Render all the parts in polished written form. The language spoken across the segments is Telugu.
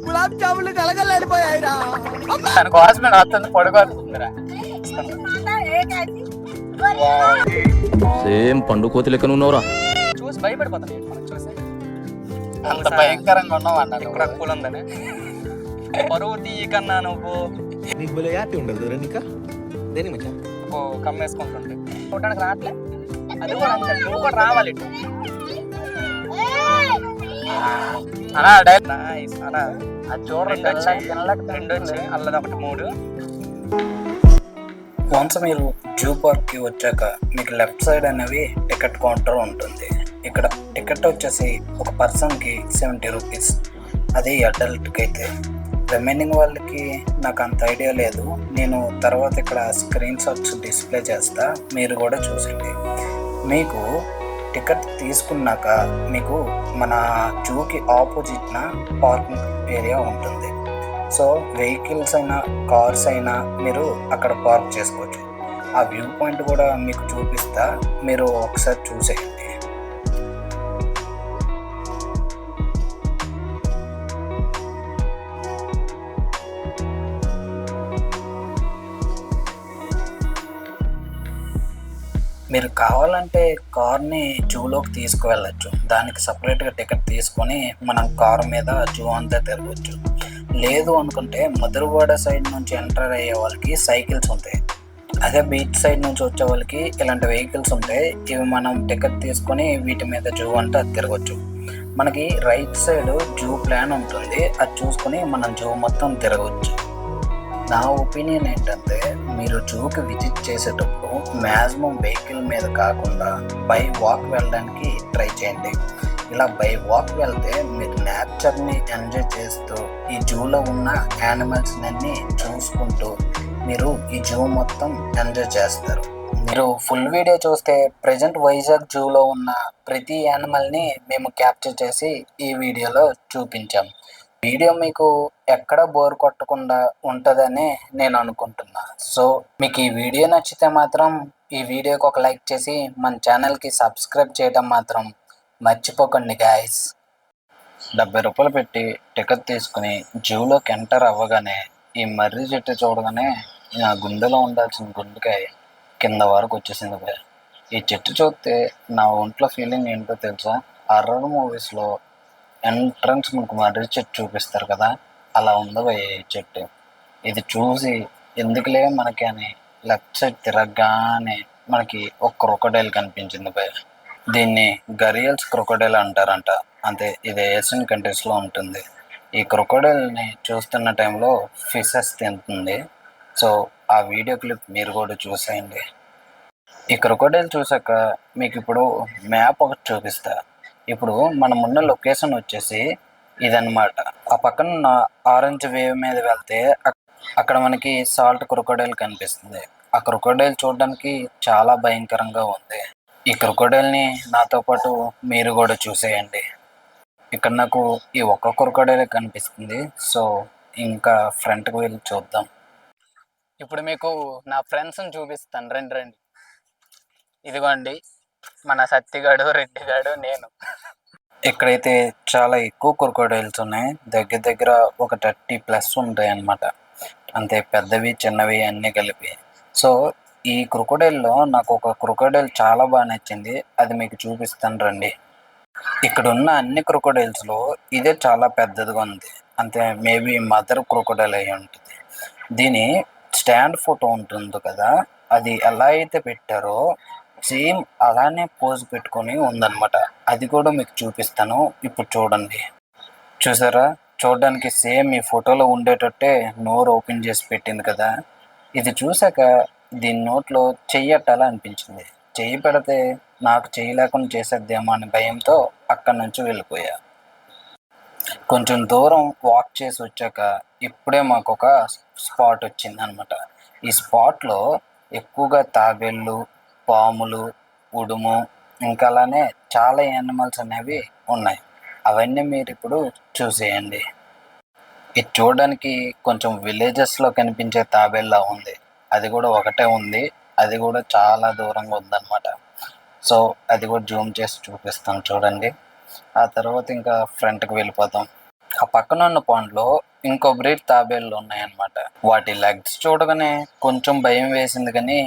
గులాబ్ జాములు కలగలేడిపోయాయిరా. తన కోసమే వస్తుంది పడుకోతుందిరా. సేమ్ పండు కోతి లెక్క ఉన్నావురా. చూసి భయపడిపోతాను మనం చూసి. అంత భయంకరంగా ఉన్నావు అన్న. ఇక్కడ కూల్ ఉందని పరువు తీయకన్నా నువ్వు నీకు భలే హ్యాపీ ఉండదు నీకా దేని మచ్చా కమ్మేసుకుంటుంటే చూడడానికి రావట్లే. అది కూడా అంతే, నువ్వు కూడా రావాలి ఇటు. అన్నా నైస్ అన్నా. అది చూడండి రెండు వచ్చి అల్లది ఒకటి 3. వన్స్ మీరు జూ పార్క్కి వచ్చాక మీకు లెఫ్ట్ సైడ్ అనేవి టికెట్ కౌంటర్ ఉంటుంది. ఇక్కడ టికెట్ వచ్చేసి ఒక పర్సన్కి 70 రూపీస్. అది అడల్ట్కి అయితే. రిమైనింగ్ వాళ్ళకి నాకు అంత ఐడియా లేదు. నేను తర్వాత ఇక్కడ స్క్రీన్ షాట్స్ డిస్ప్లే చేస్తా, మీరు కూడా చూసండి. మీకు టికెట్ తీసుకున్నాక మీకు మన జూకి ఆపోజిట్న పార్కింగ్ ఏరియా ఉంటుంది. సో వెహికల్స్ అయినా కార్స్ అయినా మీరు అక్కడ పార్క్ చేసుకోవచ్చు. ఆ వ్యూ పాయింట్ కూడా మీకు చూపిస్తా, మీరు ఒకసారి చూసేయండి. మీరు కావాలంటే కార్ని జూలోకి తీసుకువెళ్ళచ్చు. దానికి సపరేట్గా టికెట్ తీసుకొని మనం కారు మీద జూ అంతా తిరగచ్చు. లేదు అనుకుంటే మధురవాడ సైడ్ నుంచి ఎంటర్ అయ్యే వాళ్ళకి సైకిల్స్ ఉంటాయి. అదే బీచ్ సైడ్ నుంచి వచ్చే వాళ్ళకి ఇలాంటి వెహికల్స్ ఉంటాయి. ఇవి మనం టికెట్ తీసుకొని వీటి మీద జూ అంతా తిరగచ్చు. మనకి రైట్ సైడ్ జూ ప్లాన్ ఉంటుంది, అది చూసుకొని మనం జూ మొత్తం తిరగవచ్చు. నా ఒపీనియన్ ఏంటంటే మీరు జూకి విజిట్ చేసేటప్పుడు మ్యాక్సిమం వెహికల్ మీద కాకుండా బై వాక్ వెళ్ళడానికి ట్రై చేయండి. ఇలా బై వాక్ వెళ్తే మీరు నేచర్ని ఎంజాయ్ చేస్తూ ఈ జూలో ఉన్న యానిమల్స్ అన్నీ చూసుకుంటూ మీరు ఈ జూ మొత్తం ఎంజాయ్ చేస్తారు. మీరు ఫుల్ వీడియో చూస్తే ప్రజెంట్ వైజాగ్ జూలో ఉన్న ప్రతి యానిమల్ని మేము క్యాప్చర్ చేసి ఈ వీడియోలో చూపించాం. వీడియో మీకు ఎక్కడ బోర్ కొట్టకుండా ఉంటుందని నేను అనుకుంటున్నా. సో మీకు ఈ వీడియో నచ్చితే మాత్రం ఈ వీడియోకి ఒక లైక్ చేసి మన ఛానల్కి సబ్స్క్రైబ్ చేయడం మాత్రం మర్చిపోకండి గాయస్. 70 రూపాయలు పెట్టి టికెట్ తీసుకుని జూలోకి ఎంటర్ అవ్వగానే ఈ మర్రి చెట్టు చూడగానే నా గుండెలో ఉండాల్సిన గుండెకాయ కింద వరకు వచ్చేసింది. ఈ చెట్టు చూస్తే నా ఒంట్లో ఫీలింగ్ ఏంటో తెలుసా? హర్రర్ మూవీస్లో ఎంట్రన్స్ మనకు మర్రి చెట్టు చూపిస్తారు కదా, అలా ఉంది భయ ఈ చెట్టు. ఇది చూసి ఎందుకులే మనకి అని లెఫ్ట్ సైడ్ తిరగగానే మనకి ఒక క్రొకోడైల్ కనిపించింది భయ. దీన్ని గరియల్స్ క్రొకోడైల్ అంటారంట. అంతే, ఇది ఏషియన్ కంట్రీస్లో ఉంటుంది. ఈ క్రొకోడైల్ని చూస్తున్న టైంలో ఫిషెస్ తింటుంది. సో ఆ వీడియో క్లిప్ మీరు కూడా చూసేయండి. ఈ క్రొకోడైల్ చూసాక మీకు ఇప్పుడు మ్యాప్ ఒకటి చూపిస్తా. ఇప్పుడు మనం ఉన్న లొకేషన్ వచ్చేసి ఇదన్నమాట. ఆ పక్కన ఆరెంజ్ వేవ్ మీద వెళ్తే అక్కడ మనకి సాల్ట్ క్రొకోడైల్ కనిపిస్తుంది. ఆ క్రొకోడైల్ చూడడానికి చాలా భయంకరంగా ఉంది. ఈ క్రొకోడైల్ని నాతో పాటు మీరు కూడా చూసేయండి. ఇక్కడ నాకు ఈ ఒక్క క్రొకోడైల్ కనిపిస్తుంది. సో ఇంకా ఫ్రంట్కి వెళ్ళి చూద్దాం. ఇప్పుడు మీకు నా ఫ్రెండ్స్ని చూపిస్తాను, రండి రండి. ఇదిగోండి మన సత్తిగాడు, రెడ్డిగాడు, నేను. ఇక్కడైతే చాలా ఎక్కువ క్రొకోడైల్స్ ఉన్నాయి. దగ్గర దగ్గర ఒక 30+ ఉంటాయి అన్నమాట. అంతే, పెద్దవి చిన్నవి అన్నీ కలిపి. సో ఈ క్రొకోడైల్లో నాకు ఒక క్రొకోడైల్ చాలా బాగా నచ్చింది, అది మీకు చూపిస్తాను రండి. ఇక్కడ ఉన్న అన్ని క్రొకోడైల్స్లో ఇదే చాలా పెద్దదిగా ఉంది. అంతే, మేబీ మదర్ క్రొకోడైల్ అయి ఉంటుంది. దీని స్టాండ్ ఫోటో ఉంటుంది కదా, అది ఎలా అయితే పెట్టారో సేమ్ అలానే పోజ్ పెట్టుకొని ఉందన్నమాట. అది కూడా మీకు చూపిస్తాను, ఇప్పుడు చూడండి. చూసారా, చూడడానికి సేమ్ ఈ ఫోటోలో ఉండేటట్టే నోరు ఓపెన్ చేసి పెట్టింది కదా. ఇది చూసాక దీని నోట్లో చెయ్యట్టాలా అనిపించింది. చెయ్యి పెడితే నాకు చెయ్యి లేకుండా చేసేద్దేమో అని భయంతో అక్కడి నుంచి వెళ్ళిపోయా. కొంచెం దూరం వాక్ చేసి వచ్చాక ఇప్పుడే మాకు ఒక స్పాట్ వచ్చింది అనమాట. ఈ స్పాట్లో ఎక్కువగా తాబేళ్ళు, పాములు, ఉడుము, ఇంకా అలానే చాలా యానిమల్స్ అనేవి ఉన్నాయి. అవన్నీ మీరు ఇప్పుడు చూసేయండి. ఇది చూడడానికి కొంచెం విలేజెస్లో కనిపించే తాబేళ్ళ ఉంది. అది కూడా ఒకటే ఉంది, అది కూడా చాలా దూరంగా ఉందన్నమాట. సో అది కూడా జూమ్ చేసి చూపిస్తాను చూడండి. ఆ తర్వాత ఇంకా ఫ్రంట్కి వెళ్ళిపోతాం. ఆ పక్కన ఉన్న పాండ్లో ఇంకో బ్రీడ్ తాబేళ్ళు ఉన్నాయన్నమాట. వాటి లెగ్స్ చూడగానే కొంచెం భయం వేసింది, కానీ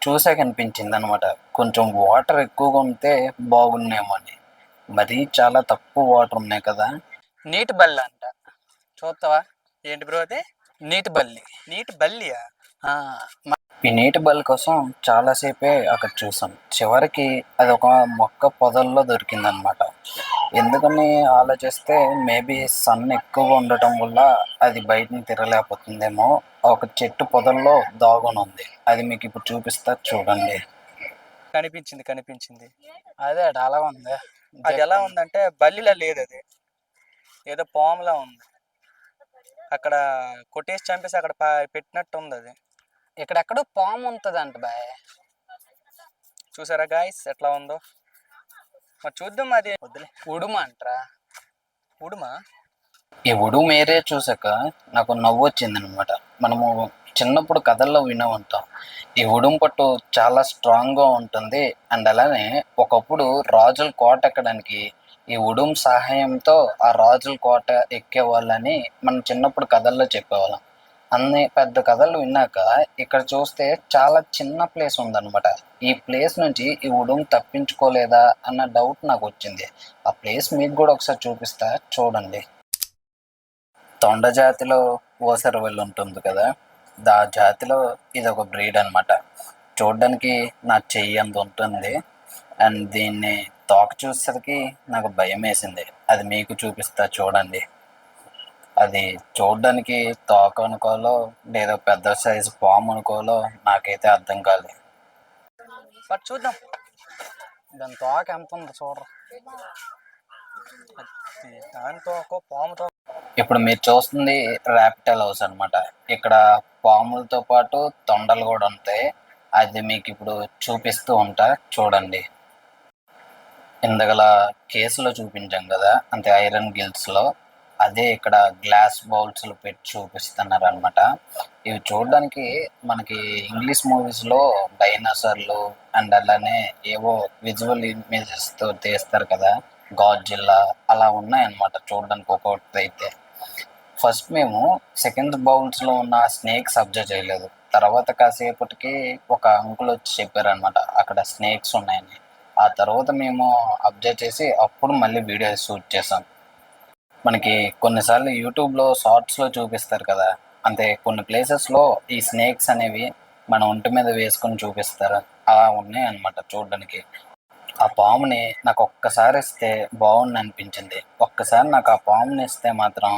చూసాక అనిపించింది అనమాట కొంచెం వాటర్ ఎక్కువగా ఉంటే బాగున్నేమో అని. మరీ చాలా తక్కువ వాటర్ ఉన్నాయి కదా. నీటి బల్లి అంట, చూస్తావా? ఏంటి బ్రో అది? నీటి బల్లి. నీటి బల్లియా? ఆ, ఈ నీటి బల్లి కోసం చాలాసేపే అక్కడ చూసాం. చివరికి అది ఒక మొక్క పొదల్లో దొరికిందనమాట. ఎందుకని ఆలోచిస్తే మేబీ సన్ ఎక్కువగా ఉండటం వల్ల అది బయటని తిరగలేకపోతుందేమో. ఒక చెట్టు పొదల్లో దాగుని ఉంది. అది మీకు ఇప్పుడు చూపిస్తా చూడండి. కనిపించింది. అదే అలా ఉంది. అది ఎలా ఉందంటే బల్లిలా లేదు, అది ఏదో పాములా ఉంది. అక్కడ కొట్టేసి చంపేసి అక్కడ పెట్టినట్టు ఉంది అది. ఇక్కడెక్కడో పాము ఉంటుంది అంట బాయ్. చూసారా గాయస్ ఎట్లా ఉందో? మరి చూద్దాం. అది వద్దులే. ఉడుమ అంటరా? ఉడుమా? ఈ ఉడుము ఏరియా చూసాక నాకు నవ్వు వచ్చిందనమాట. మనము చిన్నప్పుడు కథల్లో వినే ఉంటాం. ఈ ఉడుము పట్టు చాలా స్ట్రాంగ్గా ఉంటుంది. అండ్ అలానే ఒకప్పుడు రాజుల కోట ఎక్కడానికి ఈ ఉడుము సహాయంతో ఆ రాజుల కోట ఎక్కేవాళ్ళని మనం చిన్నప్పుడు కథల్లో చెప్పేవాళ్ళం. అన్ని పెద్ద కథలు విన్నాక ఇక్కడ చూస్తే చాలా చిన్న ప్లేస్ ఉందన్నమాట. ఈ ప్లేస్ నుంచి ఈ ఉడుము తప్పించుకోలేదా అన్న డౌట్ నాకు వచ్చింది. ఆ ప్లేస్ మీకు కూడా ఒకసారి చూపిస్తా చూడండి. తొండ జాతిలో ఓసరవెల్లి ఉంటుంది కదా, ఆ జాతిలో ఇది ఒక బ్రీడ్ అనమాట. చూడడానికి నా చెయ్యి అంత ఉంటుంది. అండ్ దీన్ని తోక చూసేసరికి నాకు భయం వేసింది. అది మీకు చూపిస్తా చూడండి. అది చూడడానికి తోక అనుకోవాలో లేదా పెద్ద సైజు పాము అనుకోవాలో నాకైతే అర్థం కాలేదు. బట్ చూద్దాం. దాని తోక ఎంత ఉందో చూడరు. దాంతో ఒక పాముతో. ఇప్పుడు మీరు చూస్తుంది ర్యాప్టైల్ హౌస్ అనమాట. ఇక్కడ పాములతో పాటు తొండలు కూడా ఉంటాయి. అది మీకు ఇప్పుడు చూపిస్తూ ఉంటా చూడండి. ఇందగల కేసులో చూపించాం కదా, అంటే ఐరన్ గిల్స్లో, అదే ఇక్కడ గ్లాస్ బౌల్స్లో పెట్టి చూపిస్తున్నారు అనమాట. ఇవి చూడడానికి మనకి ఇంగ్లీష్ మూవీస్లో డైనోసార్లు అండ్ అలానే ఏవో విజువల్ ఇమేజెస్తో తీస్తారు కదా, గాడ్జిల్లా అలా ఉన్నాయన్నమాట చూడడానికి ఒక్కొక్కటి. అయితే ఫస్ట్ మేము సెకండ్ బౌల్స్లో ఉన్న స్నేక్స్ అబ్జర్వ్ చేయలేదు. తర్వాత కాసేపటికి ఒక అంకుల్ వచ్చి చెప్పారనమాట అక్కడ స్నేక్స్ ఉన్నాయని. ఆ తర్వాత మేము అబ్జర్వ్ చేసి అప్పుడు మళ్ళీ వీడియో షూట్ చేసాం. మనకి కొన్నిసార్లు యూట్యూబ్లో షార్ట్స్లో చూపిస్తారు కదా, అంటే కొన్ని ప్లేసెస్లో ఈ స్నేక్స్ అనేవి మన ఒంటి మీద వేసుకొని చూపిస్తారు. అలా ఉన్నాయి అన్నమాట చూడడానికి. ఆ పాముని నాకు ఒక్కసారి ఇస్తే బాగుంది అనిపించింది. ఒక్కసారి నాకు ఆ పాముని ఇస్తే మాత్రం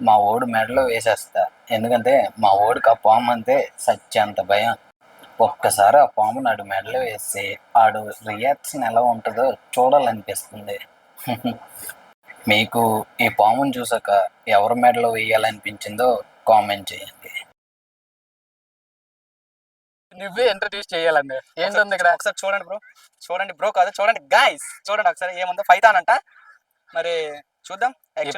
మా ఓడి మెడలో వేసేస్తా. ఎందుకంటే మా ఓడికి ఆ పాము అంటే సత్యంత భయం. ఒక్కసారి ఆ పాము నాడు మెడలో వేసి ఆడు రియాక్షన్ ఎలా ఉంటుందో చూడాలనిపిస్తుంది. మీకు ఈ పాముని చూసాక ఎవరి మెడలో వేయాలనిపించిందో కామెంట్ చేయండి. నువ్వే ఇంట్రడ్యూస్ చేయాలండి. ఏంటుంది ఇక్కడ? ఒకసారి చూడండి బ్రో. చూడండి బ్రో కాదు, చూడండి గైస్. చూడండి ఒకసారి ఏముందో. పైథాన్ అంట. మరి చూద్దాం.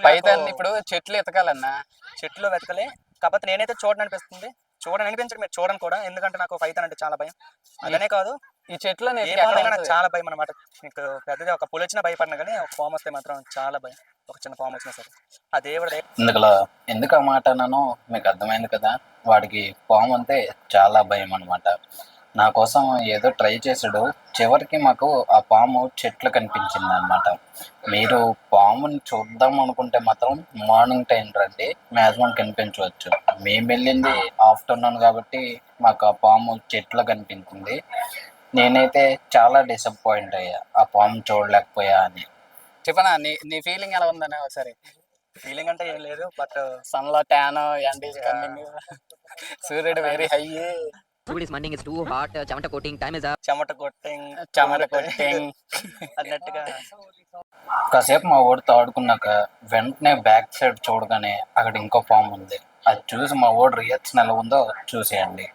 పైథాన్ ఇప్పుడు చెట్లు ఎతకాలన్నా చెట్లు వెతకలే, కాకపోతే నేనైతే చూడనిపిస్తుంది. చూడనిపించడం మీరు చూడండి కూడా, ఎందుకంటే నాకు పైథాన్ అంటే చాలా భయం. అదనే కాదు, ఈ చెట్లు ఏ పాము నాకు చాలా భయం అనమాట. మీకు పెద్దది ఒక పులి వచ్చినా భయపడినా, కానీ ఒక పాము వస్తే మాత్రం చాలా భయం. ఒక చిన్న పాము వచ్చినా సరే ఆ దేవుడు. ఎందుకు ఆ మాట అన్నానో మీకు అర్థమైంది కదా. వాడికి పాము అంటే చాలా భయం అనమాట. నా కోసం ఏదో ట్రై చేసాడు. చివరికి మాకు ఆ పాము చెట్లు కనిపించింది అనమాట. మీరు పాముని చూద్దాం అనుకుంటే మాత్రం మార్నింగ్ టైం రండి, మ్యాక్సిమం కనిపించవచ్చు. మేము వెళ్ళింది ఆఫ్టర్నూన్ కాబట్టి మాకు ఆ పాము చెట్లు కనిపించింది. నేనైతే చాలా డిసప్పాయింట్ అయ్యా ఆ పాము చూడలేకపోయా అని. చెప్పనా నీ ఫీలింగ్ ఎలా ఉందని ఒకసారి? ఫీలింగ్ అంటే ఏం లేదు, బట్ సన్ లో ట్యాన్ ఎండ్ ఈస్ కమింగ్, సూర్యుడు very high, Food is morning is too hot. Chamata coating time is up. చెమట కొట్టింగ్ అన్నట్టుగా. కాసేపు మా ఓడితో ఆడుకున్నాక వెంటనే బ్యాక్ సైడ్ చూడగానే అక్కడ ఇంకో పాము ఉంది. అది చూసి మా ఓడి రియాక్షన్ ఎలా ఉందో చూసేయండి.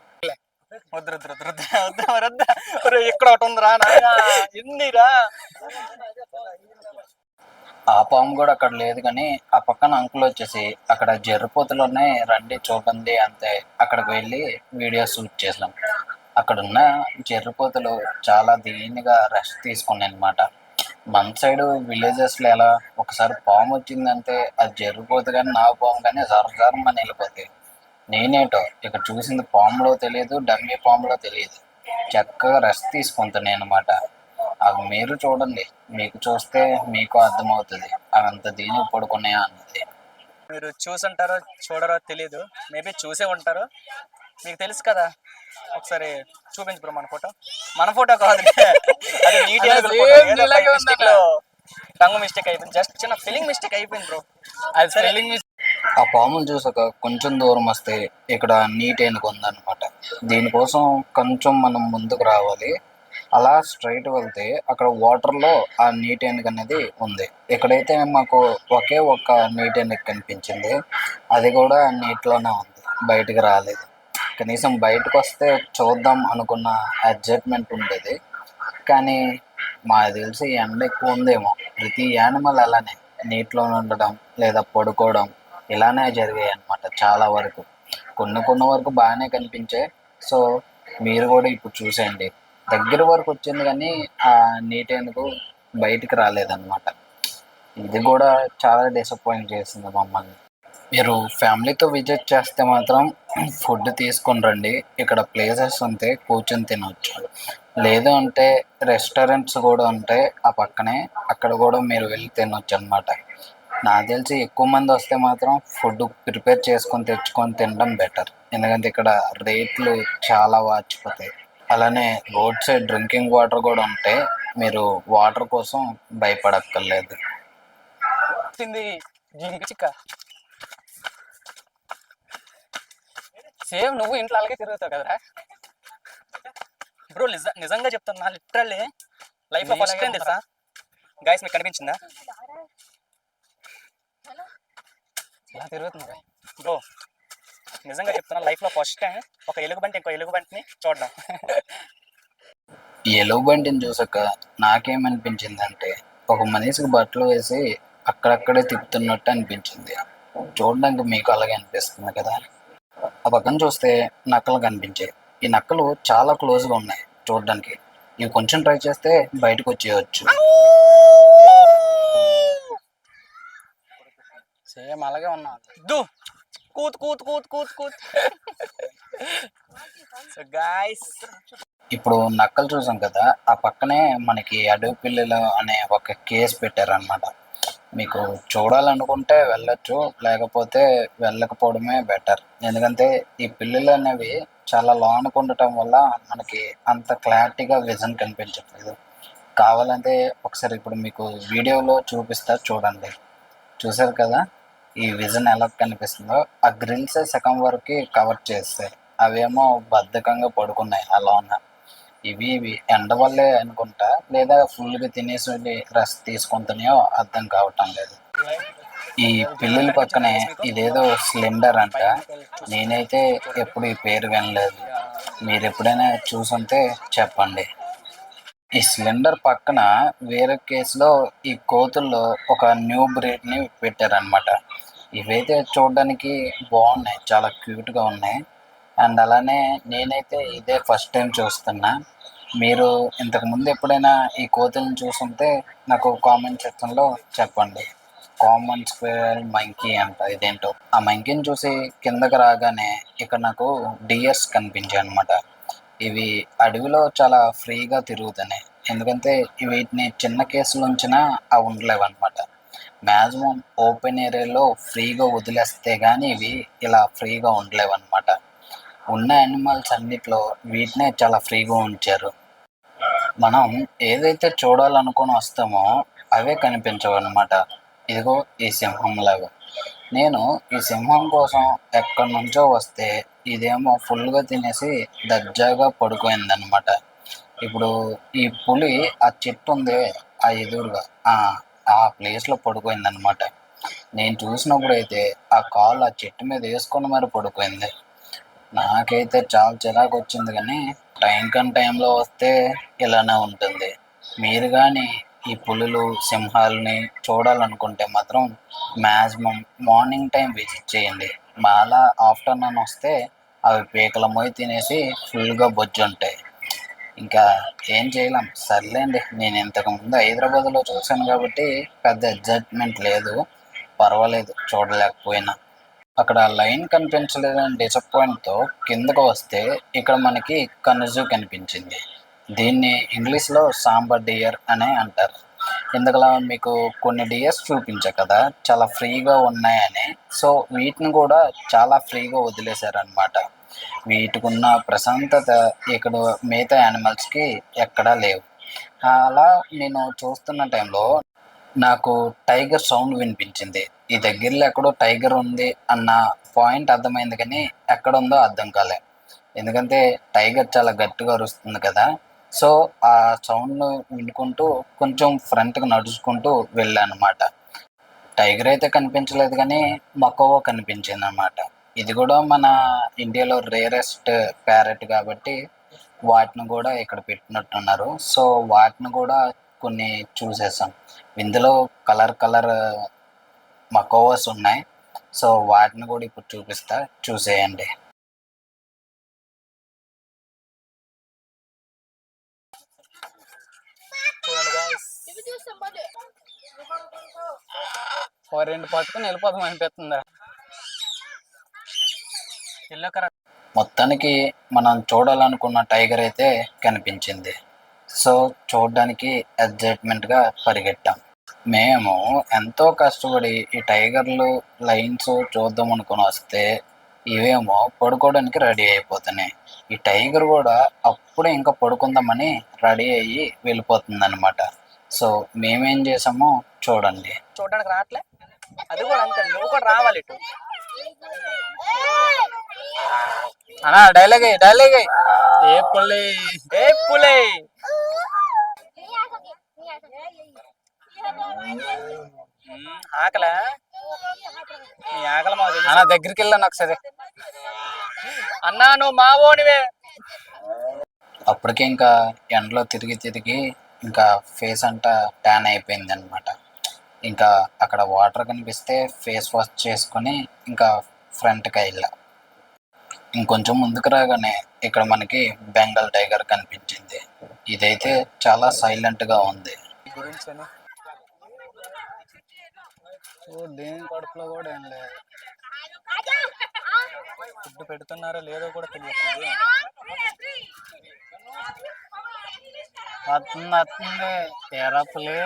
ఇక్కడ ఒకటి ఉందిరా నాయన, ఎన్నిరా. ఆ పాము కూడా అక్కడ లేదు, కానీ ఆ పక్కన అంకుల్ వచ్చేసి అక్కడ జర్రిపోతులు ఉన్నాయి రండి చూడండి అంతే. అక్కడికి వెళ్ళి వీడియో షూట్ చేసాం. అక్కడ ఉన్న జర్రిపోతులు చాలా దీనిగా రెస్ట్ తీసుకున్నాయి అనమాట. మన సైడ్ విలేజెస్లో ఎలా ఒకసారి పాము వచ్చిందంటే అది జరిగిపోతుంది, కానీ నా పాము కానీ జరం అని వెళ్ళిపోతాయి. నేనేటో ఇక్కడ చూసింది పాములో తెలియదు, డమ్మీ పాములో తెలియదు. చక్కగా రెస్ట్ తీసుకుంటాను అనమాట. అవి మీరు చూడండి, మీకు చూస్తే మీకు అర్థమవుతుంది అవి అంత దీనికి పడుకున్నాయా అన్నది. మీరు చూసుంటారో చూడరో తెలీదు, మేబీ చూసే ఉంటారు. మీకు తెలుసు కదా, ఒకసారి చూపించు బ్రో మన ఫోటో కాదు అది నీట్ మిస్టేక్ లో టంగ్ మిస్టేక్ అయిపోయింది, జస్ట్ చిన్న ఫిల్లింగ్ మిస్టేక్ అయిపోయింది బ్రో. అది స్పెల్లింగ్ ఆ పామును చూసాక కొంచెం దూరం వస్తే ఇక్కడ నీట్ ఏనుగు ఉందన్నమాట. దీనికోసం కొంచెం మనం ముందుకు రావాలి. అలా స్ట్రైట్ వెళ్తే అక్కడ వాటర్లో ఆ నీటి ఏనుగు అనేది ఉంది. ఇక్కడైతే మాకు ఒకే ఒక్క నీటి ఏనుగు కనిపించింది, అది కూడా నీటిలోనే ఉంది, బయటికి రాలేదు. కనీసం బయటకు వస్తే చూద్దాం అనుకున్న ఎగ్జైట్మెంట్ ఉండేది, కానీ మాకు తెలిసి ఎండ ఎక్కువ ఉందేమో. ప్రతి యానిమల్ అలానే నీటిలో ఉండడం లేదా పడుకోవడం ఇలానే జరిగాయి అన్నమాట చాలా వరకు. కొన్ని వరకు బాగానే కనిపించాయి. సో మీరు కూడా ఇప్పుడు చూసేయండి, దగ్గర వరకు వచ్చింది కానీ ఆ నీటి ఏనుగు బయటికి రాలేదన్నమాట. ఇది కూడా చాలా డిసప్పాయింట్ చేసింది మమ్మల్ని. మీరు ఫ్యామిలీతో విజిట్ చేస్తే మాత్రం ఫుడ్ తీసుకొని రండి. ఇక్కడ ప్లేసెస్ ఉంటే కూర్చొని తినవచ్చు. లేదు అంటే రెస్టారెంట్స్ కూడా ఉంటాయి ఆ పక్కనే, అక్కడ కూడా మీరు వెళ్ళి తినొచ్చు అనమాట. నాకు తెలిసి ఎక్కువ మంది వస్తే మాత్రం ఫుడ్ ప్రిపేర్ చేసుకొని తెచ్చుకొని తినడం బెటర్, ఎందుకంటే ఇక్కడ రేట్లు చాలా వాచిపోతాయి. అలానే రోడ్ సైడ్ డ్రింకింగ్ వాటర్ కూడా ఉంటాయి, మీరు వాటర్ కోసం భయపడక్కర్లేదు. సేమ్ నువ్వు ఇంట్లో అలాగే తిరుగుతావు కదరా బ్రో. నిజంగా చెప్తున్నా, లిటరల్లీ లైఫ్ లో ఫస్ట్ టైం తెలుసా గైస్, మీకు కనిపించిందా ఇలా తిరుగుతుంది బ్రో? నిజంగా చెప్తున్నా, లైఫ్ లో ఫస్ట్ టైం ఒక ఎలుగుబంటి ఇంకో ఎలుగుబంటిని చూడడం. ఈ ఎలుగుబంటిని చూసాక నాకేమనిపించిందంటే ఒక మనిషికి బట్టలు వేసి అక్కడక్కడే తిప్పుతున్నట్టు అనిపించింది. చూడడానికి మీకు అలాగే అనిపిస్తుంది కదా. ఆ పక్కన చూస్తే నక్కలు కనిపించాయి. ఈ నక్కలు చాలా క్లోజ్గా ఉన్నాయి చూడడానికి. ఇవి కొంచెం ట్రై చేస్తే బయటకు వచ్చేయచ్చు. సేమ్ అలాగే ఉన్నా. కూత్ కూత్ కూత్ కూత్ కూత్. సో గాయ్స్, ఇప్పుడు నక్కలు చూసాం కదా, ఆ పక్కనే మనకి అడవి పిల్లలు అనే ఒక కేసు పెట్టారనమాట. మీకు చూడాలనుకుంటే వెళ్ళొచ్చు, లేకపోతే వెళ్ళకపోవడమే బెటర్. ఎందుకంటే ఈ పిల్లలు అనేవి చాలా లాంగ్ ఉండటం వల్ల మనకి అంత క్లారిటీగా విజన్ కనిపించట్లేదు. కావాలంటే ఒకసారి ఇప్పుడు మీకు వీడియోలో చూపిస్తా చూడండి. చూసారు కదా ఈ విజన్ ఎలా కనిపిస్తుందో. ఆ గ్రిల్స్ సగం వరకు కవర్ చేస్తాయి, అవేమో బద్ధకంగా పడుకున్నాయి అలా ఉన్న. ఇవి ఎండ వల్లే అనుకుంటా, లేదా ఫుల్గా తినేసి రెస్ట్ తీసుకుంటున్నాయో అర్థం కావటం లేదు. ఈ పిల్లల పక్కనే ఇదేదో స్లెండర్ అంట. నేనైతే ఎప్పుడు ఈ పేరు వినలేదు, మీరు ఎప్పుడైనా చూసుంటే చెప్పండి. ఈ స్లెండర్ పక్కన వేరే కేసులో ఈ కోతుల్లో ఒక న్యూ బ్రీడ్ని పెట్టారనమాట. ఇవైతే చూడడానికి బాగున్నాయి, చాలా క్యూట్గా ఉన్నాయి. అండ్ అలానే నేనైతే ఇదే ఫస్ట్ టైం చూస్తున్నా. మీరు ఇంతకుముందు ఎప్పుడైనా ఈ కోతులను చూసుంటే నాకు కామెంట్ సెక్షన్లో చెప్పండి. కామన్ స్క్వేర్ మంకీ అంట, ఇదేంటో. ఆ మంకీని చూసి కిందకి రాగానే ఇక్కడ నాకు డియర్స్ కనిపించాయి అనమాట. ఇవి అడవిలో చాలా ఫ్రీగా తిరుగుతున్నాయి, ఎందుకంటే వీటిని చిన్న కేసులు ఉంచినా అవి ఉండలేవు అనమాట. మ్యాక్సిమం ఓపెన్ ఏరియాలో ఫ్రీగా వదిలేస్తే కానీ ఇవి ఇలా ఫ్రీగా ఉండలేవు అనమాట. ఉన్న యానిమల్స్ అన్నిట్లో వీటినే చాలా ఫ్రీగా ఉంచారు. మనం ఏదైతే చూడాలనుకుని వస్తామో అవే కనిపించవు అనమాట. ఇదిగో ఈ సింహం లాగా. నేను ఈ సింహం కోసం ఎక్కడి నుంచో వస్తే ఇదేమో ఫుల్గా తినేసి దర్జాగా పడుకోయిందనమాట. ఇప్పుడు ఈ పులి ఆ చెట్టు ఉంది ఆ ఎదురుగా ఆ ప్లేస్లో పడుకోయిందనమాట. నేను చూసినప్పుడు అయితే ఆ కాలు ఆ చెట్టు మీద వేసుకొని మరి పడుకోయింది. నాకైతే చాలా చిరాకు వచ్చింది, కానీ టైంలో వస్తే ఇలానే ఉంటుంది. మీరు కానీ ఈ పులులు సింహాలని చూడాలనుకుంటే మాత్రం మ్యాక్సిమం మార్నింగ్ టైం విజిట్ చేయండి. మళ్ళా ఆఫ్టర్నూన్ వస్తే అవి పీకల మొయ్యి తినేసి ఫుల్గా బొజ్జు ఉంటాయి. ఇంకా ఏం చేయలేం, సర్లేండి. నేను ఇంతకు ముందు హైదరాబాద్లో చూశాను కాబట్టి పెద్ద ఎగ్జైట్మెంట్ లేదు, పర్వాలేదు చూడలేకపోయినా. అక్కడ లైన్ కనిపించలేదని డిసప్పాయింట్తో కిందకు వస్తే ఇక్కడ మనకి కనుజు కనిపించింది. దీన్ని ఇంగ్లీష్లో సాంబార్ డియర్ అనే అంటారు. ఇందుకలా మీకు కొన్ని డియర్స్ చూపించా కదా చాలా ఫ్రీగా ఉన్నాయని, సో వీటిని కూడా చాలా ఫ్రీగా వదిలేశారనమాట. వీటికున్న ప్రశాంతత ఇక్కడ మిగతా యానిమల్స్కి ఎక్కడా లేవు. అలా నేను చూస్తున్న టైంలో నాకు టైగర్ సౌండ్ వినిపించింది. ఈ దగ్గరలో ఎక్కడో టైగర్ ఉంది అన్న పాయింట్ అర్థమైంది, కానీ ఎక్కడ ఉందో అర్థం కాలే. ఎందుకంటే టైగర్ చాలా గట్టిగా అరుస్తుంది కదా. సో ఆ సౌండ్ను వినుకుంటూ కొంచెం ఫ్రంట్కి నడుచుకుంటూ వెళ్ళాను అనమాట. టైగర్ అయితే కనిపించలేదు, కానీ మకోవా కనిపించింది అనమాట. ఇది కూడా మన ఇండియాలో రేరెస్ట్ ప్యారెట్ కాబట్టి వాటిని కూడా ఇక్కడ పెట్టినట్టున్నారు. సో వాటిని కూడా కొన్ని చూసేసాం. ఇందులో కలర్ కలర్ మకోవాస్ ఉన్నాయి. సో వాటిని కూడా ఇప్పుడు చూపిస్తా, చూసేయండి. చూడండి guys. ఓ రెండు పట్టుకుని వెళ్ళిపోతాం అనిపిస్తుందా? ఎల్లో కలర్ మొత్తానికి మనం చూడాలనుకున్న టైగర్ అయితే కనిపించింది. సో చూడడానికి ఎగ్జైట్మెంట్గా పరిగెట్టాం. మేము ఎంతో కష్టపడి ఈ టైగర్లు లైన్స్ చూద్దాం అనుకుని వస్తే ఇవేమో పడుకోవడానికి రెడీ అయిపోతున్నాయి. ఈ టైగర్ కూడా అప్పుడే ఇంకా పడుకుందామని రెడీ అయ్యి వెళ్ళిపోతుంది అనమాట. సో మేమేం చేసామో చూడండి. చూడడానికి రావట్లే, అది కూడా అంతే, నువ్వు కూడా రావాలి ఇటు. అన్నా డైలాగ్ ఏ పుల్లి ఏ పులే ఆకలా, నీ ఆకలి మాకు తెలుసు. అన్నా దగ్గరికి వెళ్ళాను ఒకసారి. అన్నా నువ్వు మా ఓనివే. అప్పటికే ఇంకా ఎండలో తిరిగి తిరిగి ఇంకా ఫేస్ అంతా ట్యాన్ అయిపోయింది అనమాట. ఇంకా అక్కడ వాటర్ కనిపిస్తే ఫేస్ వాష్ చేసుకొని ఇంకా ఫ్రంట్కి వెళ్ళా. ఇంకొంచెం ముందుకు రాగానే ఇక్కడ మనకి బెంగాల్ టైగర్ కనిపించింది. ఇదైతే చాలా సైలెంట్గా ఉంది. గురించి దేని కడుపులో కూడా ఏం లేదు. ఫుడ్ పెడుతున్నారో లేదో కూడా తెలియట్లేదు. వస్తుంది ఎరపులే.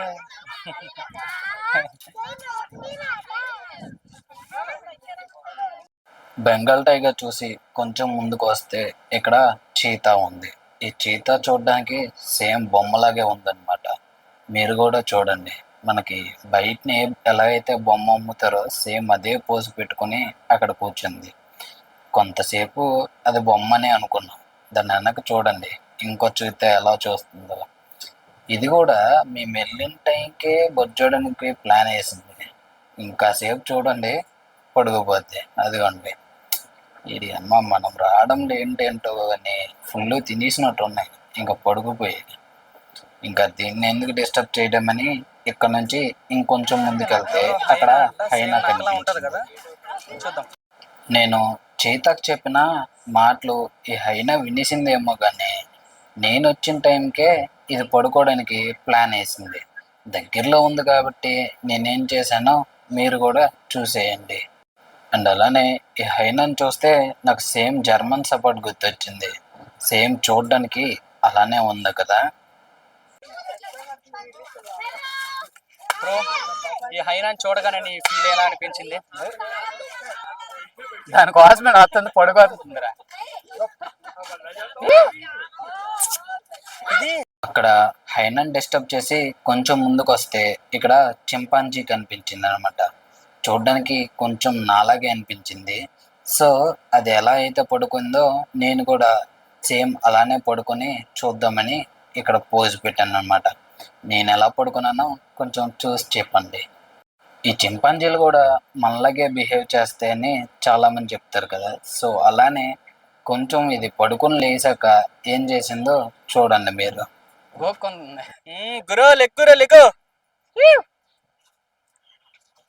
బెంగాల్ టైగర్ చూసి కొంచెం ముందుకు వస్తే ఇక్కడ చీతా ఉంది. ఈ చీతా చూడడానికి సేమ్ బొమ్మలాగే ఉందన్నమాట. మీరు కూడా చూడండి, మనకి బయటని ఎలా అయితే బొమ్మ అమ్ముతారో సేమ్ అదే పోజు పెట్టుకుని అక్కడ కూర్చుంది. కొంతసేపు అది బొమ్మనే అనుకున్నాం, దాన్ని వెనక చూడండి ఇంకో చూస్తే ఎలా చూస్తుందో. ఇది కూడా మేము వెళ్ళిన టైంకే బొజ్జోడానికి ప్లాన్ వేసింది. ఇంకాసేపు చూడండి పడుకోపోద్ది. అదిగోండి ఇది అమ్మ, మనం రావడం ఏంటేంటో కానీ ఫుల్ తినేసినట్టు ఉన్నాయి, ఇంకా పడుకుపోయి. ఇంకా దీన్ని ఎందుకు డిస్టర్బ్ చేయడం అని ఇక్కడ నుంచి ఇంకొంచెం ముందుకెళ్తే అక్కడ హైనా ఉంటది కదా, కనిపించింది. చూద్దాం. నేను చీతకు చెప్పిన మాటలు ఈ హైనా వినేసిందేమో కానీ నేను వచ్చిన టైంకే ఇది పడుకోవడానికి ప్లాన్ వేసింది. దగ్గరలో ఉంది కాబట్టి నేనేం చేశానో మీరు కూడా చూసేయండి. అండ్ అలానే ఈ హైనాని చూస్తే నాకు సేమ్ జర్మన్ సపోర్ట్ గుర్తొచ్చింది. సేమ్ చూడడానికి అలానే ఉంది కదా. బ్రో, ఈ హైనాన్ని చూడగానే నీ ఫీల్ ఎలా అనిపించింది? దానికోసమే వస్తుంది పడుకోతుందిరా. ఇది అక్కడ హైనాని డిస్టర్బ్ చేసి కొంచెం ముందుకు వస్తే ఇక్కడ చింపాంజీ కనిపించింది అనమాట. చూడడానికి కొంచెం నాలాగే అనిపించింది. సో అది ఎలా అయితే పడుకుందో నేను కూడా సేమ్ అలానే పడుకొని చూద్దామని ఇక్కడ పోజ్ పెట్టాను అనమాట. నేను ఎలా పడుకున్నానో కొంచెం చూసి చెప్పండి. ఈ చింపాంజీలు కూడా మనలాగే బిహేవ్ చేస్తే అని చాలామంది చెప్తారు కదా. సో అలానే కొంచెం ఇది పడుకుని లేచాక ఏం చేసిందో చూడండి మీరు. గోక్కుంది. గురు లెగ్గు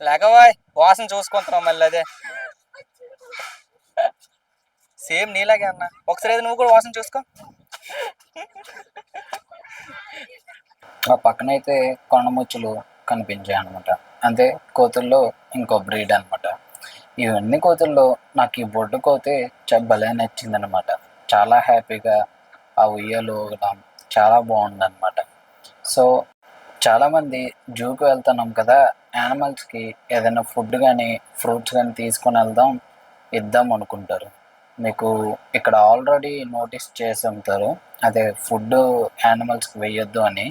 లేకవాయ్, వాసన చూసుకుంటున్నాం మళ్ళీ. అదే సేమ్ నీలాగే అన్న. ఒకసారి నువ్వు కూడా వాసన చూసుకో. ఆ పక్కన అయితే కొండముచ్చులు కనిపించాయి అనమాట. అంటే కోతుల్లో ఇంకో బ్రీడ్ అనమాట. ఇవన్నీ కోతుల్లో నాకు ఈ బొడ్డు కోతి భలే నచ్చిందనమాట. చాలా హ్యాపీగా ఆ ఉయ్యాలు ఊగడం చాలా బాగుందన్నమాట. సో చాలామంది జూకి వెళ్తున్నాం కదా, యానిమల్స్కి ఏదైనా ఫుడ్ కానీ ఫ్రూట్స్ కానీ తీసుకొని ఇద్దాం అనుకుంటారు. మీకు ఇక్కడ ఆల్రెడీ నోటీస్ చేసి ఉంటారు, అదే ఫుడ్ యానిమల్స్కి వేయొద్దు అని.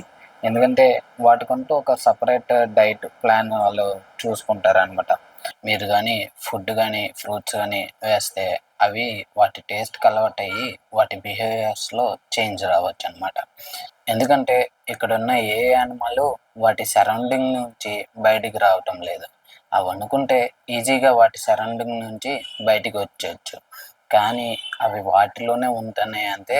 ఎందుకంటే వాటికంటూ ఒక సపరేట్ డైట్ ప్లాన్ వాళ్ళు చూసుకుంటారు అనమాట. మీరు కానీ ఫుడ్ కానీ ఫ్రూట్స్ కానీ వేస్తే అవి వాటి టేస్ట్కి అలవాటు అయ్యి వాటి బిహేవియర్స్లో చేంజ్ రావచ్చు అనమాట. ఎందుకంటే ఇక్కడున్న ఏ యానిమల్ వాటి సరౌండింగ్ నుంచి బయటికి రావటం లేదు. అవి అనుకుంటే ఈజీగా వాటి సరౌండింగ్ నుంచి బయటికి వచ్చేయచ్చు, కానీ అవి వాటిలోనే ఉంటున్నాయి అంటే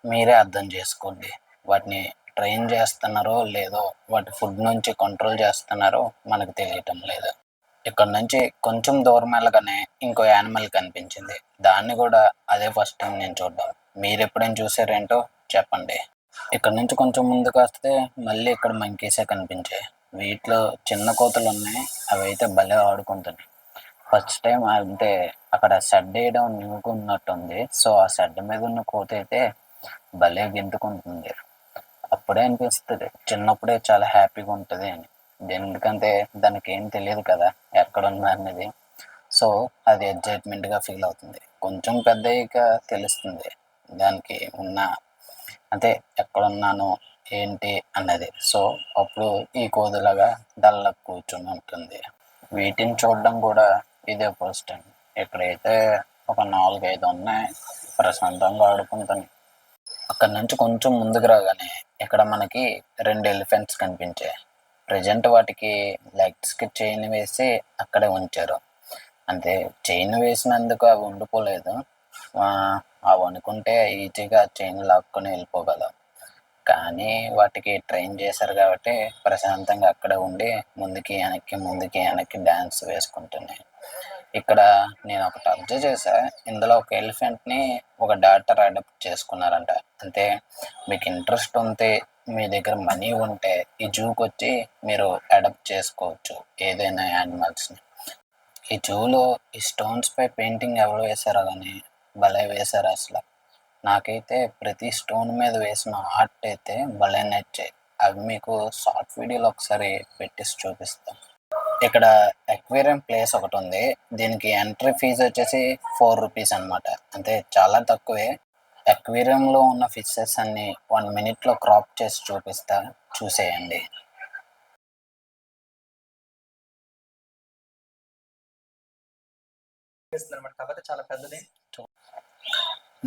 మీరే అర్థం చేసుకోండి. వాటిని ట్రైన్ చేస్తున్నారో లేదో, వాటి ఫుడ్ నుంచి కంట్రోల్ చేస్తున్నారో మనకు తెలియటం లేదు. ఇక్కడ నుంచి కొంచెం దూరం వెళ్ళగానే ఇంకో యానిమల్ కనిపించింది. దాన్ని కూడా అదే ఫస్ట్ టైం నేను చూడడం. మీరు ఎప్పుడైనా చూసారేంటో చెప్పండి. ఇక్కడ నుంచి కొంచెం ముందుకు వస్తే మళ్ళీ ఇక్కడ మంకీసే కనిపించాయి. వీటిలో చిన్న కోతులు ఉన్నాయి, అవి అయితే భలే ఆడుకుంటున్నాయి. ఫస్ట్ టైం అంటే అక్కడ షెడ్ వేయడం నింపుకున్నట్టుంది. సో ఆ షెడ్ మీద ఉన్న కోత అయితే భలే గెంతుకుంటుంది. అప్పుడే అనిపిస్తుంది చిన్నప్పుడే చాలా హ్యాపీగా ఉంటుంది అని. ఎందుకంటే దానికి ఏం తెలియదు కదా ఎక్కడున్నా అనేది. సో అది ఎగ్జైట్మెంట్గా ఫీల్ అవుతుంది. కొంచెం పెద్దయ్యాక తెలుస్తుంది దానికి ఉన్న అంటే ఎక్కడున్నాను ఏంటి అన్నది. సో అప్పుడు ఈ కోదిలాగా డల్లకు కూర్చొని ఉంటుంది. వీటిని చూడడం కూడా ఇదే ఫస్ట్ టైం. ఇక్కడైతే ఒక 4-5 ఉన్నాయి, ప్రశాంతంగా ఆడుకుంటాను. అక్కడ నుంచి కొంచెం ముందుకు రాగానే ఇక్కడ మనకి 2 ఎలిఫెంట్స్ కనిపించాయి. ప్రజెంట్ వాటికి లెగ్స్కి చైన్ వేసి అక్కడే ఉంచారు. అంటే చైన్ వేసినందుకు అవి ఉండిపోలేదు. అవి అనుకుంటే ఈజీగా చైన్ లాక్కొని వెళ్ళిపోగలం, కానీ వాటికి ట్రైన్ చేశారు కాబట్టి ప్రశాంతంగా అక్కడే ఉండి ముందుకి వెనక్కి డ్యాన్స్ వేసుకుంటున్నాయి. ఇక్కడ నేను ఒకటి అబ్జర్వ్ చేశా, ఇందులో ఒక ఎలిఫెంట్ని ఒక డాక్టర్ అడాప్ట్ చేసుకున్నారంట. అంటే మీకు ఇంట్రెస్ట్ ఉంటే, మీ దగ్గర మనీ ఉంటే ఈ జూకి వచ్చి మీరు అడాప్ట్ చేసుకోవచ్చు ఏదైనా యానిమల్స్ని. ఈ జూలో ఈ స్టోన్స్ పై పెయింటింగ్ ఎవరు వేశారో కానీ భలే వేశారు అసలు. నాకైతే ప్రతి స్టోన్ మీద వేసిన ఆర్ట్ అయితే భలే నచ్చాయి. అవి మీకు షార్ట్ వీడియోలో ఒకసారి పెట్టేసి చూపిస్తాను. ఇక్కడ అక్వేరియం ప్లేస్ ఒకటి ఉంది. దీనికి ఎంట్రీ ఫీజు వచ్చేసి 4 రూపీస్ అనమాట. అంటే చాలా తక్కువే. అక్వేరియంలో ఉన్న ఫిషెస్ అన్ని 1 మినిట్లో క్రాప్ చేసి చూపిస్తా, చూసేయండి. కాకపోతే చాలా పెద్దది.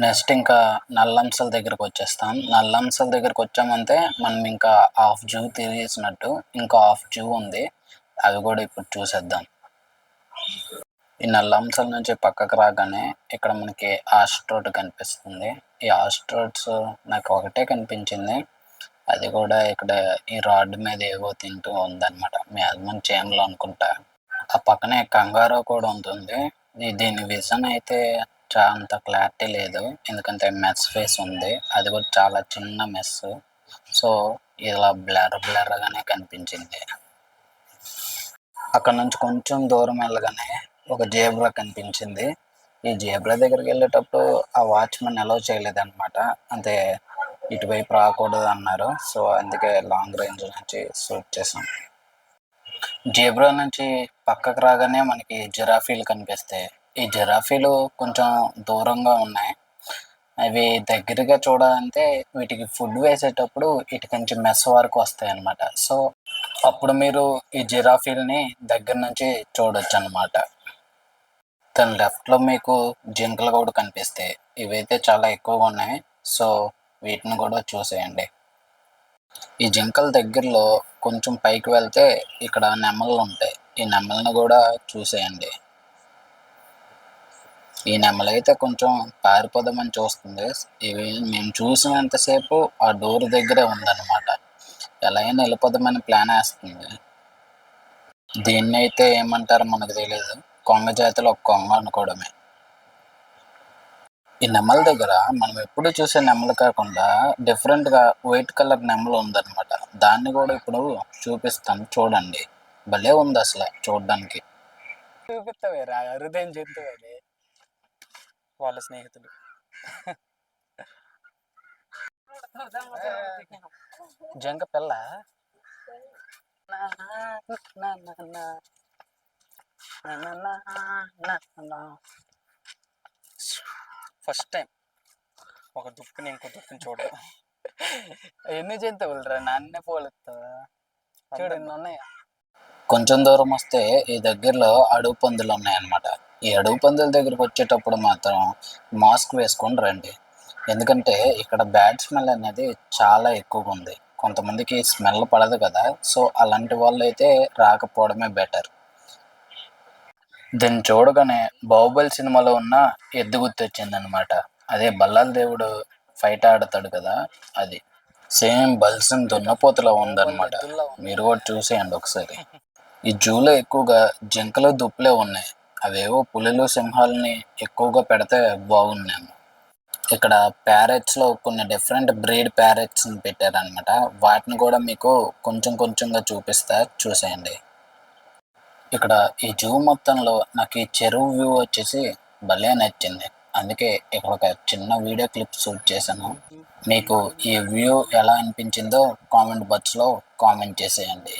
నెక్స్ట్ ఇంకా నల్లంసల దగ్గరకు వచ్చేస్తాం. నల్లంసల దగ్గరకు వచ్చామంటే మనం ఇంకా హాఫ్ జూ తిరిగేసినట్టు. ఇంకా హాఫ్ జూ ఉంది, అవి కూడా ఇప్పుడు చూసేద్దాం. ఈ నల్లంసల నుంచి పక్కకు రాగానే ఇక్కడ మనకి ఆస్ట్రోట్ కనిపిస్తుంది. ఈ ఆస్ట్రోట్స్ నాకు ఒకటే కనిపించింది, అది కూడా ఇక్కడ ఈ రాడ్ మీద ఏవో తింటూ ఉందన్నమాట. మ్యాక్సిమం చేమలు అనుకుంటా. ఆ పక్కనే కంగారో కూడా ఉంటుంది. దీని విజన్ అయితే అంత క్లారిటీ లేదు, ఎందుకంటే మెస్ ఫేస్ ఉంది, అది కూడా చాలా చిన్న మెస్. సో ఇలా బ్లర్గానే కనిపించింది. అక్కడ నుంచి కొంచెం దూరం వెళ్ళగానే ఒక జేబ్రా కనిపించింది. ఈ జేబ్రా దగ్గరికి వెళ్ళేటప్పుడు ఆ వాచ్మెన్ అలౌ చేయలేదన్నమాట. అంటే ఇటువైపు రాకూడదు అన్నారు. సో అందుకే లాంగ్ రేంజ్ నుంచి షూట్ చేసాం. జేబ్రా నుంచి పక్కకు రాగానే మనకి జిరాఫీలు కనిపిస్తాయి. ఈ జిరాఫీలు కొంచెం దూరంగా ఉన్నాయి. అవి దగ్గరగా చూడాలంటే వీటికి ఫుడ్ వేసేటప్పుడు వీటి కొంచెం మెస్ వరకు వస్తాయి అన్నమాట. సో అప్పుడు మీరు ఈ జిరాఫీలని దగ్గర నుంచి చూడొచ్చు అన్నమాట. దాని లెఫ్ట్లో మీకు జింకలు కూడా కనిపిస్తాయి. ఇవైతే చాలా ఎక్కువగా ఉన్నాయి, సో వీటిని కూడా చూసేయండి. ఈ జింకల దగ్గరలో కొంచెం పైకి వెళ్తే ఇక్కడ నెమళ్ళు ఉంటాయి. ఈ నెమళ్ళని కూడా చూసేయండి. ఈ నెమలైతే కొంచెం పారిపోదామని చూస్తుంది. ఇవి మేము చూసినంతసేపు ఆ డోర్ దగ్గరే ఉందన్నమాట. ఎలా అయినా వెళ్ళిపోదామని ప్లాన్ వేస్తుంది. దీన్ని అయితే ఏమంటారో మనకు తెలియదు, కొంగ జాతిలో ఒక కొంగ అనుకోవడమే. ఈ నెమల దగ్గర మనం ఎప్పుడు చూసే నెమలు కాకుండా డిఫరెంట్గా వైట్ కలర్ నెమలు ఉందన్నమాట. దాన్ని కూడా ఇప్పుడు చూపిస్తాను చూడండి. భలే ఉంది అసలు చూడడానికి. చూపిస్తావేరా హృదయం జంతువు అది. వాళ్ళ స్నేహితులు. జంక పిల్ల. ఫస్ట్ టైం ఒక దుప్పుని ఇంకో దుప్పుని చూడడం. ఎన్ని జంతువులు రా నన్నే పోలుస్తావా? చూడు ఎన్ని ఉన్నాయా. కొంచెం దూరం వస్తే ఈ దగ్గరలో అడవి పందులు ఉన్నాయన్నమాట. ఈ అడవి పందుల దగ్గరికి వచ్చేటప్పుడు మాత్రం మాస్క్ వేసుకొని రండి. ఎందుకంటే ఇక్కడ బ్యాడ్ స్మెల్ అనేది చాలా ఎక్కువగా ఉంది. కొంతమందికి స్మెల్ పడదు కదా, సో అలాంటి వాళ్ళు అయితే రాకపోవడమే బెటర్. దీన్ని చూడగానే బాహుబలి సినిమాలో ఉన్న ఎద్దు గుర్తొచ్చిందనమాట. అదే బల్లాల దేవుడు ఫైట్ ఆడతాడు కదా, అది సేమ్ బల్సం దున్నపోతులా ఉందన్నమాట. మీరు కూడా చూసేయండి ఒకసారి. ఈ జూలో ఎక్కువగా జింకలు దుప్పులే ఉన్నాయి. అవేవో పులులు సింహాలని ఎక్కువగా పెడితే బాగున్నాము. ఇక్కడ ప్యారెట్స్లో కొన్ని డిఫరెంట్ బ్రీడ్ ప్యారెట్స్ని పెట్టారనమాట. వాటిని కూడా మీకు కొంచెం కొంచెంగా చూపిస్తా, చూసేయండి. ఇక్కడ ఈ జూ మొత్తంలో నాకు ఈ చెరువు వ్యూ వచ్చేసి భలే నచ్చింది. అందుకే ఇక్కడ ఒక చిన్న వీడియో క్లిప్ షూట్ చేశాను. మీకు ఈ వ్యూ ఎలా అనిపించిందో కామెంట్ బాక్స్లో కామెంట్ చేసేయండి.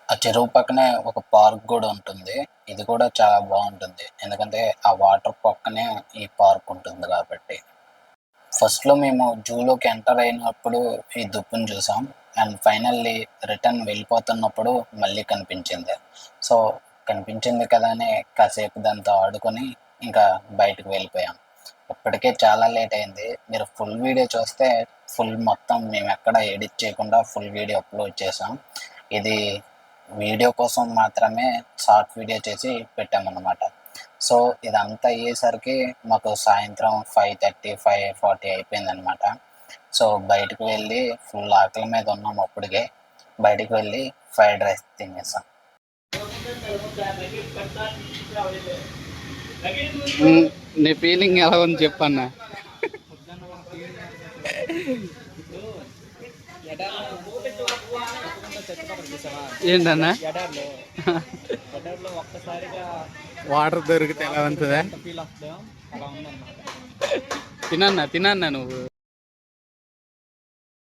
ఆ చెరువు పక్కనే ఒక పార్క్ కూడా ఉంటుంది. ఇది కూడా చాలా బాగుంటుంది, ఎందుకంటే ఆ వాటర్ పక్కనే ఈ పార్క్ ఉంటుంది కాబట్టి. ఫస్ట్లో మేము జూలోకి ఎంటర్ అయినప్పుడు ఈ దుప్పుని చూసాం, అండ్ ఫైనల్లీ రిటర్న్ వెళ్ళిపోతున్నప్పుడు మళ్ళీ కనిపించింది. సో కనిపించింది కదా అని కాసేపు దాంతో ఆడుకొని ఇంకా బయటకు వెళ్ళిపోయాం. ఇప్పటికే చాలా లేట్ అయింది. మీరు ఫుల్ వీడియో చూస్తే ఫుల్ మొత్తం మేము ఎక్కడ ఎడిట్ చేయకుండా ఫుల్ వీడియో అప్లోడ్ చేసాం. ఇది వీడియో కోసం మాత్రమే షార్ట్ వీడియో చేసి పెట్టామన్నమాట. సో ఇదంతా అయ్యేసరికి మాకు సాయంత్రం 5:30, 5:40 అయిపోయిందనమాట. సో బయటకు వెళ్ళి ఫుల్ ఆకలి మీద ఉన్నాం. అప్పటికే బయటకు వెళ్ళి ఫ్రైడ్ రైస్ తినేసాం. నీ ఫీలింగ్ ఎలా ఉంది చెప్పన్నా. ఏంటన్నా వాటర్ దొరికితే ఎలా ఉంటుందా? తినన్నా నువ్వు.